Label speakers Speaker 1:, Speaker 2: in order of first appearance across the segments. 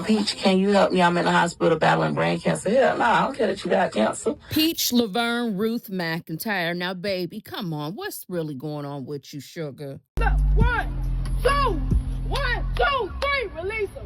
Speaker 1: Peach, can you help me? I'm in the hospital battling brain cancer. Hell no, I don't care that you got cancer.
Speaker 2: Peach Laverne Ruth McIntyre. Now, baby, come on. What's really going on with you, sugar?
Speaker 3: 1, 2, 1, 2, 3, release them.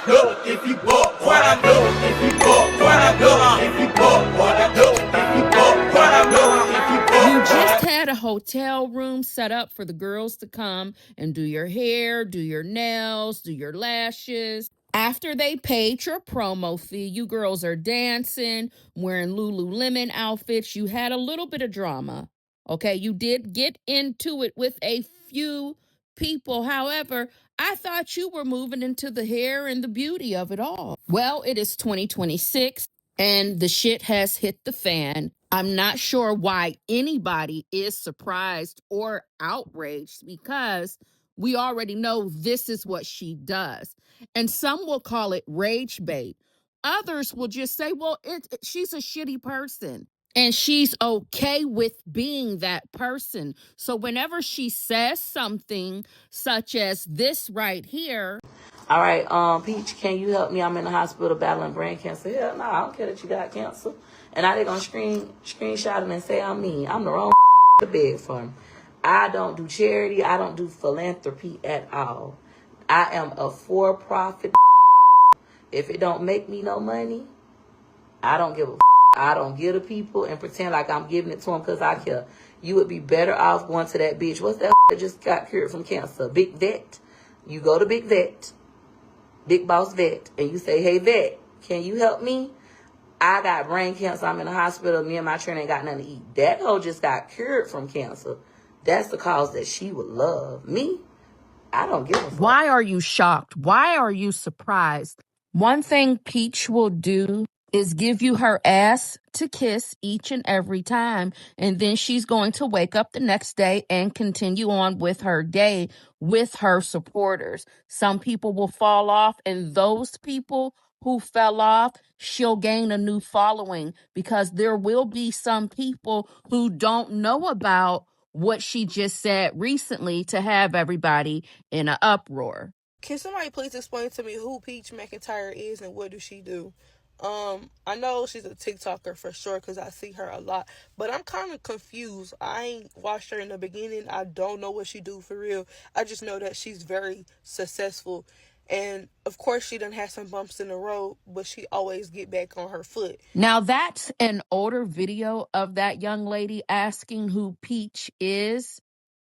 Speaker 4: Look, if you bought what I know, if you bought what I know, if you bought what I know, if you bought what I know, if you bought.
Speaker 2: You just had a hotel room set up for the girls to come and do your hair, do your nails, do your lashes. After they paid your promo fee, you girls are dancing, wearing Lululemon outfits. You had a little bit of drama. Okay, you did get into it with a few people. However, I thought you were moving into the hair and the beauty of it all. Well, it is 2026 and the shit has hit the fan. I'm not sure why anybody is surprised or outraged because we already know this is what she does. And some will call it rage bait. Others will just say, well, she's a shitty person. And she's okay with being that person. So whenever she says something such as this right here.
Speaker 1: All right, Peach, can you help me? I'm in the hospital battling brain cancer. Hell no, I don't care that you got cancer. And I they gonna screenshot it and say I'm mean. I'm the wrong to beg for him. I don't do charity. I don't do philanthropy at all. I am a for-profit. If it don't make me no money, I don't give a I don't give to people and pretend like I'm giving it to them because I care. You would be better off going to that bitch. What's that that just got cured from cancer? Big Vet. You go to Big Vet, Big Boss Vet, and you say, hey, Vet, can you help me? I got brain cancer. I'm in the hospital. Me and my trainer ain't got nothing to eat. That hoe just got cured from cancer. That's the cause that she would love. Me, I don't give a fuck.
Speaker 2: Why are you shocked? Why are you surprised? One thing Peach will do is give you her ass to kiss each and every time. And then she's going to wake up the next day and continue on with her day with her supporters. Some people will fall off, and those people who fell off, she'll gain a new following because there will be some people who don't know about what she just said recently to have everybody in an uproar.
Speaker 3: Can somebody please explain to me who Peach McIntyre is and what does she do? I know she's a TikToker for sure because I see her a lot, but I'm kind of confused. I ain't watched her in the beginning. I don't know what she do for real. I just know that she's very successful, and of course she done had some bumps in the road, but she always get back on her foot.
Speaker 2: Now that's an older video of that young lady asking who Peach is.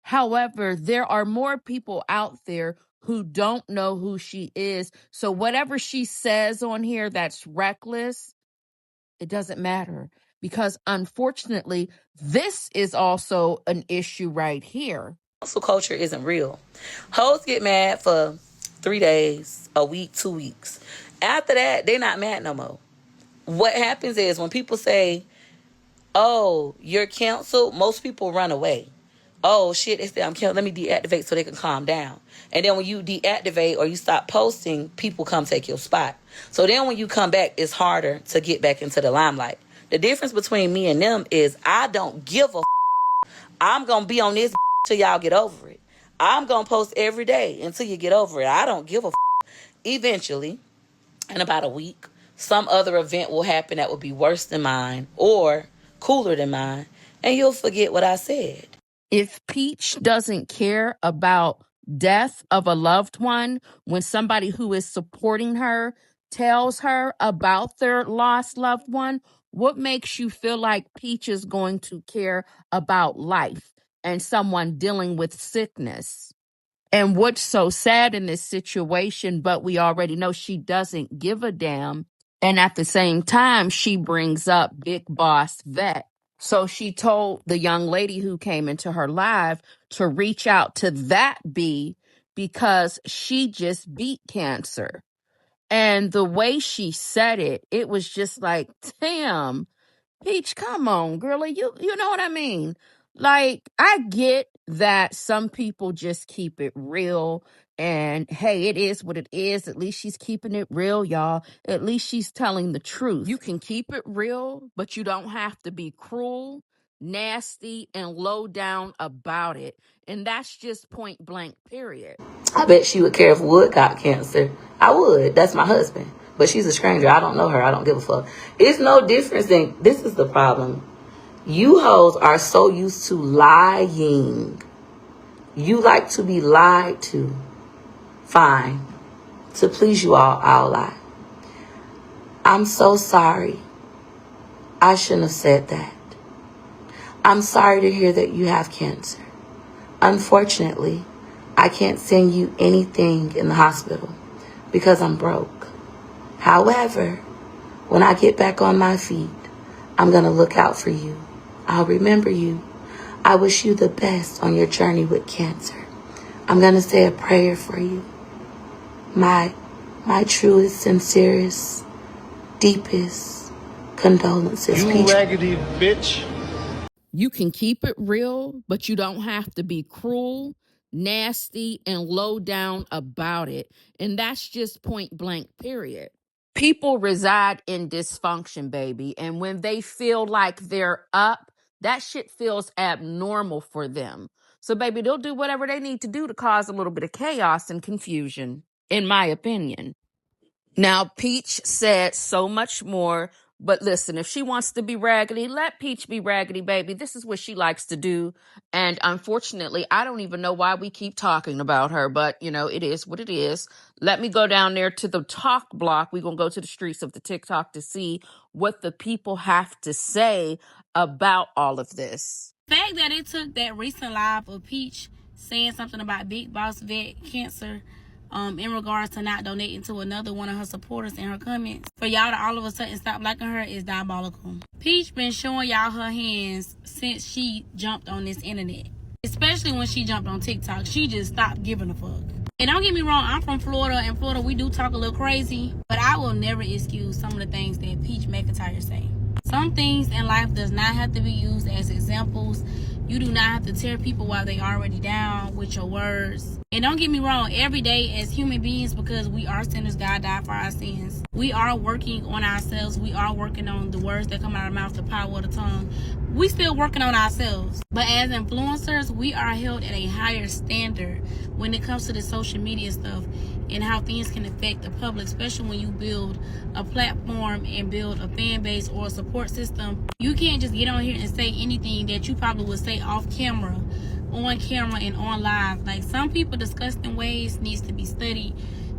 Speaker 2: However, there are more people out there who don't know who she is. So whatever she says on here that's reckless, it doesn't matter because unfortunately, this is also an issue right here.
Speaker 1: Hustle culture isn't real. Hoes get mad for 3 days, a week, 2 weeks. After that, they're not mad no more. What happens is when people say, oh, you're canceled, most people run away. Oh, shit, they say I'm canceled. Let me deactivate so they can calm down. And then when you deactivate or you stop posting, people come take your spot. So then when you come back, it's harder to get back into the limelight. The difference between me and them is I don't give a I'm going to be on this till y'all get over it. I'm going to post every day until you get over it. I don't give a Eventually, in about a week, some other event will happen that will be worse than mine or cooler than mine, and you'll forget what I said.
Speaker 2: If Peach doesn't care about death of a loved one, when somebody who is supporting her tells her about their lost loved one, what makes you feel like Peach is going to care about life and someone dealing with sickness? And what's so sad in this situation, but we already know she doesn't give a damn. And at the same time, she brings up Big Boss Vet. So she told the young lady who came into her live to reach out to that B because she just beat cancer. And the way she said it, it was just like, damn, Peach, come on, girlie. You know what I mean? Like, I get that some people just keep it real. And hey, it is what it is. At least she's keeping it real, y'all. At least she's telling the truth. You can keep it real, but you don't have to be cruel nasty, and low down about it. And that's just point blank, period.
Speaker 1: I bet she would care if Wood got cancer. I would. That's my husband. But she's a stranger. I don't know her. I don't give a fuck. It's no difference than, this is the problem. You hoes are so used to lying. You like to be lied to. Fine. To please you all, I'll lie. I'm so sorry. I shouldn't have said that. I'm sorry to hear that you have cancer. Unfortunately, I can't send you anything in the hospital because I'm broke. However, when I get back on my feet, I'm going to look out for you. I'll remember you. I wish you the best on your journey with cancer. I'm going to say a prayer for you. My truest, sincerest, deepest condolences,
Speaker 5: You
Speaker 1: Peach.
Speaker 5: raggedy bitch.
Speaker 2: You can keep it real, but you don't have to be cruel, nasty, and low down about it. And that's just point blank, period. People reside in dysfunction, baby. And when they feel like they're up, that shit feels abnormal for them. So, baby, they'll do whatever they need to do to cause a little bit of chaos and confusion, in my opinion. Now, Peach said so much more, but listen, if she wants to be raggedy, let Peach be raggedy, baby. This is what she likes to do. And unfortunately, I don't even know why we keep talking about her, but you know, it is what it is. Let me go down there to the talk block. We're going to go to the streets of the TikTok to see what the people have to say about all of this.
Speaker 6: The fact that it took that recent live of Peach saying something about Big Boss Vet cancer in regards to not donating to another one of her supporters in her comments, for y'all to all of a sudden stop liking her is diabolical. Peach been showing y'all her hands since she jumped on this internet. Especially when she jumped on TikTok. She just stopped giving a fuck. And don't get me wrong, I'm from Florida. In Florida, we do talk a little crazy. But I will never excuse some of the things that Peach McIntyre say. Some things in life does not have to be used as examples. You do not have to tear people while they already down with your words. And don't get me wrong, every day as human beings, because we are sinners, God died for our sins. We are working on ourselves. We are working on the words that come out of our mouth, the power of the tongue. We still working on ourselves. But as influencers, we are held at a higher standard when it comes to the social media stuff and how things can affect the public, especially when you build a platform and build a fan base or a support system. You can't just get on here and say anything that you probably would say off camera, on camera, and on live. Like, some people disgusting ways needs to be studied.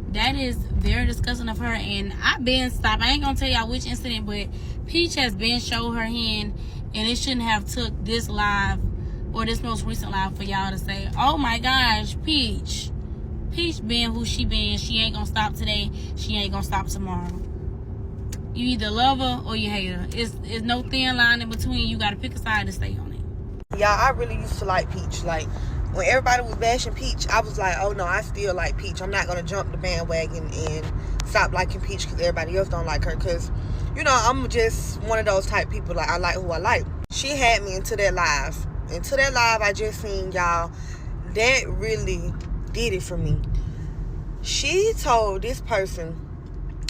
Speaker 6: That is very disgusting of her, and I've been stopped. I ain't gonna tell y'all which incident, but Peach has been showed her hand, and it shouldn't have took this live or this most recent live for y'all to say, oh my gosh, Peach been who she been. She ain't gonna stop today. She ain't gonna stop tomorrow. You either love her or you hate her. It's no thin line in between. You gotta pick a side to stay on it.
Speaker 3: Y'all, I really used to like Peach. Like, when everybody was bashing Peach, I was like, oh no, I still like Peach. I'm not gonna jump the bandwagon and stop liking Peach because everybody else don't like her. Because, you know, I'm just one of those type people. Like, I like who I like. She had me into that live. Into that live I just seen, y'all, that really did it for me. She told this person,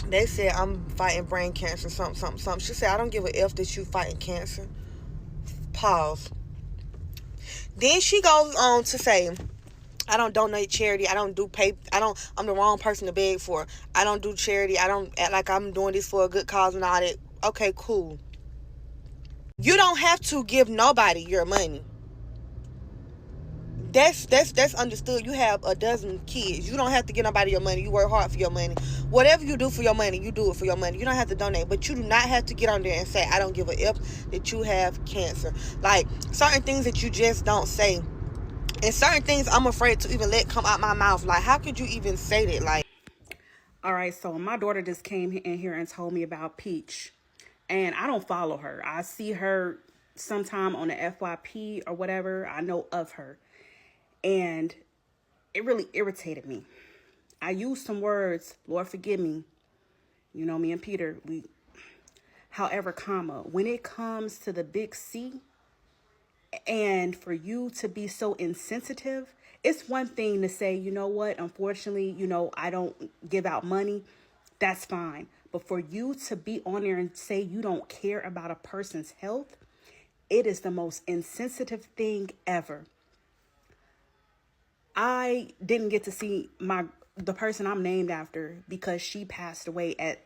Speaker 3: they said, I'm fighting brain cancer, something. She said, I don't give a F that you fighting cancer. Pause. Then she goes on to say, I don't donate charity. I don't do I'm the wrong person to beg for. I don't do charity. I don't act like I'm doing this for a good cause and all that. Okay, cool. You don't have to give nobody your money. That's understood. You have a dozen kids. You don't have to give nobody your money. You work hard for your money. Whatever you do for your money, you do it for your money. You don't have to donate. But you do not have to get on there and say, I don't give a F that you have cancer. Like, certain things that you just don't say. And certain things I'm afraid to even let come out my mouth. Like, how could you even say that? Like,
Speaker 7: all right, so my daughter just came in here and told me about Peach. And I don't follow her. I see her sometime on the FYP or whatever. I know of her. And it really irritated me. I used some words, Lord forgive me. You know, me and Peter, however, when it comes to the big C, and for you to be so insensitive, it's one thing to say, you know what, unfortunately, you know, I don't give out money. That's fine. But for you to be on there and say you don't care about a person's health, It is the most insensitive thing ever. I didn't get to see the person I'm named after because she passed away at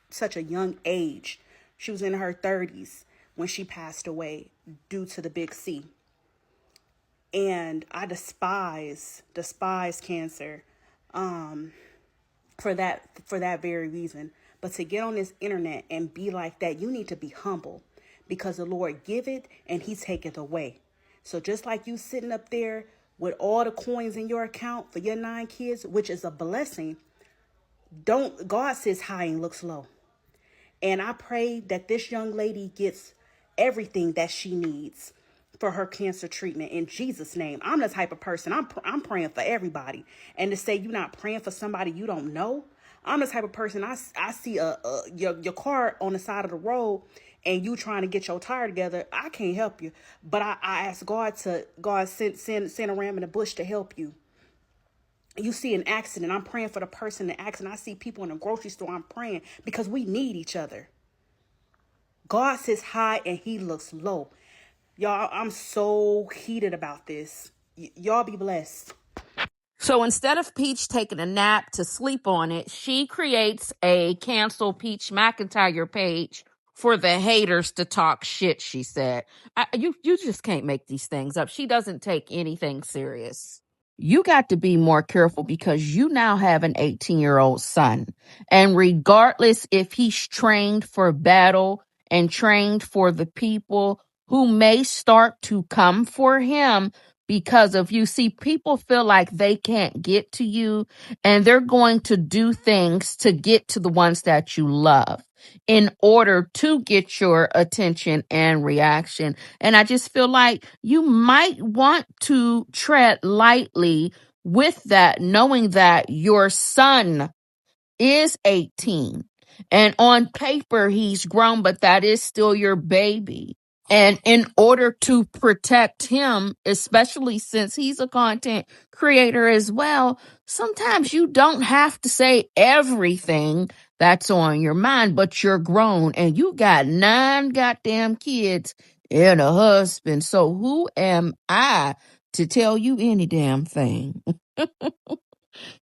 Speaker 7: such a young age. She was in her 30s when she passed away due to the big C. And I despise cancer for that very reason. But to get on this internet and be like that, you need to be humble, because the Lord giveth and he taketh away. So just like you sitting up there with all the coins in your account for your 9 kids, which is a blessing, God sits high and looks low. And I pray that this young lady gets everything that she needs for her cancer treatment in Jesus' name. I'm the type of person, I'm praying for everybody. And to say you're not praying for somebody you don't know, I'm the type of person, I see your car on the side of the road and you trying to get your tire together, I can't help you. But I ask God send a ram in the bush to help you. You see an accident, I'm praying for the person in the accident. I see people in the grocery store, I'm praying, because we need each other. God sits high and he looks low. Y'all, I'm so heated about this. Y'all be blessed.
Speaker 2: So instead of Peach taking a nap to sleep on it, she creates a cancel Peach McIntyre page for the haters to talk shit, she said. You just can't make these things up. She doesn't take anything serious. You got to be more careful, because you now have an 18-year-old son. And regardless if he's trained for battle and trained for the people who may start to come for him because of you. See, people feel like they can't get to you, and they're going to do things to get to the ones that you love in order to get your attention and reaction. And I just feel like you might want to tread lightly with that, knowing that your son is 18 and on paper he's grown, but that is still your baby. And in order to protect him, especially since he's a content creator as well, sometimes you don't have to say everything that's on your mind, but you're grown and you got 9 goddamn kids and a husband. So who am I to tell you any damn thing?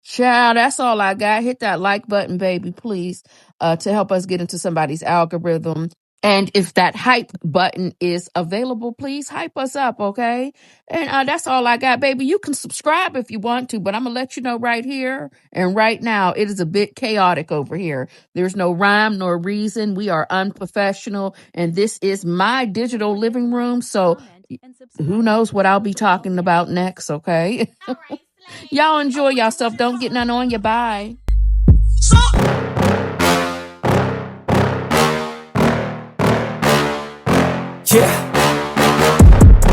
Speaker 2: Child, that's all I got. Hit that like button, baby, please, to help us get into somebody's algorithm. And if that hype button is available, please hype us up, okay? And that's all I got, baby. You can subscribe if you want to, but I'm going to let you know right here and right now, it is a bit chaotic over here. There's no rhyme nor reason. We are unprofessional, and this is my digital living room, so who knows what I'll be talking about next, okay? Y'all enjoy yourself. Don't get none on you. Bye.
Speaker 5: Yeah.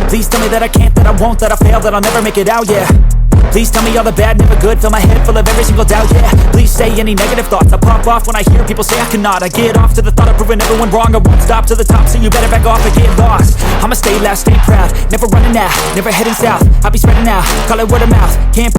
Speaker 5: Please tell me that I can't, that I won't, that I fail, that I'll never make it out, yeah. Please tell me all the bad, never good, fill my head full of every single doubt, yeah. Please say any negative thoughts, I pop off when I hear people say I cannot. I get off to the thought of proving everyone wrong, I won't stop to the top, so you better back off and get lost. I'ma stay loud, stay proud, never running out, never heading south, I'll be spreading out, call it word of mouth, can't